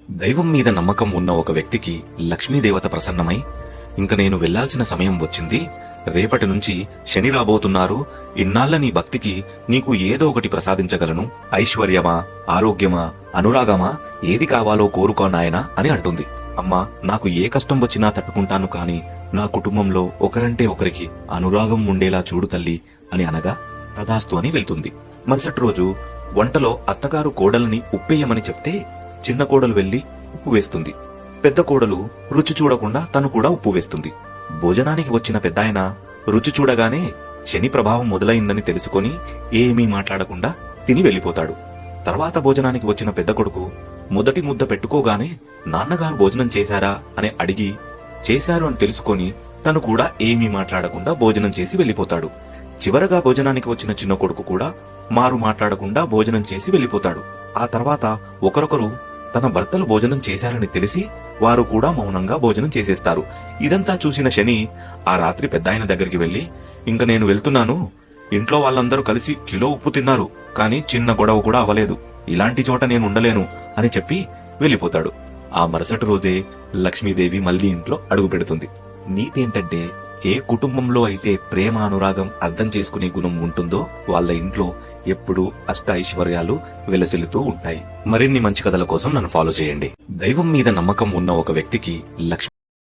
దైవం మీద నమ్మకం ఉన్న ఒక వ్యక్తికి లక్ష్మీదేవత ప్రసన్నమై, ఇంక నేను వెళ్లాల్సిన సమయం వచ్చింది, రేపటి నుంచి శని రాబోతున్నారు, ఇన్నాళ్ల నీ భక్తికి నీకు ఏదో ఒకటి ప్రసాదించగలను, ఐశ్వర్యమా, ఆరోగ్యమా, అనురాగమా, ఏది కావాలో కోరుకో నాయనా అని అంటుంది. అమ్మా, నాకు ఏ కష్టం వచ్చినా తట్టుకుంటాను, కాని నా కుటుంబంలో ఒకరంటే ఒకరికి అనురాగం ఉండేలా చూడు తల్లి అని అనగా తదాస్తు అని వెళ్తుంది. మరుసటి రోజు వంటలో అత్తగారు కోడల్ని ఉప్పేయమని చెప్తే చిన్న కోడలు వెళ్లి ఉప్పు వేస్తుంది. పెద్ద కోడలు రుచి చూడకుండా తను కూడా ఉప్పు వేస్తుంది. భోజనానికి వచ్చిన పెద్దాయన రుచి చూడగానే శని ప్రభావం మొదలైందని తెలుసుకొని ఏమీ మాట్లాడకుండా తిని వెళ్లిపోతాడు. తర్వాత భోజనానికి వచ్చిన పెద్ద కొడుకు మొదటి ముద్ద పెట్టుకోగానే నాన్నగారు భోజనం చేశారా అని అడిగి చేశారు అని తెలుసుకొని తను కూడా ఏమీ మాట్లాడకుండా భోజనం చేసి వెళ్లిపోతాడు. చివరగా భోజనానికి వచ్చిన చిన్న కొడుకు కూడా మారు మాట్లాడకుండా భోజనం చేసి వెళ్లిపోతాడు. ఆ తర్వాత ఒకరొకరు తన భర్తలు భోజనం చేశారని తెలిసి వారు కూడా మౌనంగా భోజనం చేసేస్తారు. ఇదంతా చూసిన శని ఆ రాత్రి పెద్దాయన దగ్గరికి వెళ్లి, ఇంక నేను వెళ్తున్నాను, ఇంట్లో వాళ్ళందరూ కలిసి కిలో ఉప్పు తిన్నారు, కానీ చిన్న గొడవ కూడా అవ్వలేదు, ఇలాంటి చోట నేను ఉండలేను అని చెప్పి వెళ్లిపోతాడు. ఆ మరుసటి రోజే లక్ష్మీదేవి మళ్లీ ఇంట్లో అడుగు పెడుతుంది. నీతి ఏంటంటే, ఏ కుటుంబంలో అయితే ప్రేమ అనురాగం అర్థం చేసుకునే గుణం ఉంటుందో వాళ్ళ ఇంట్లో ఎప్పుడూ అష్ట ఐశ్వర్యాలు వెలసిల్లుతూ ఉంటాయి. మరిన్ని మంచి కథల కోసం నన్ను ఫాలో చేయండి. దైవం మీద నమ్మకం ఉన్న ఒక వ్యక్తికి లక్ష్మి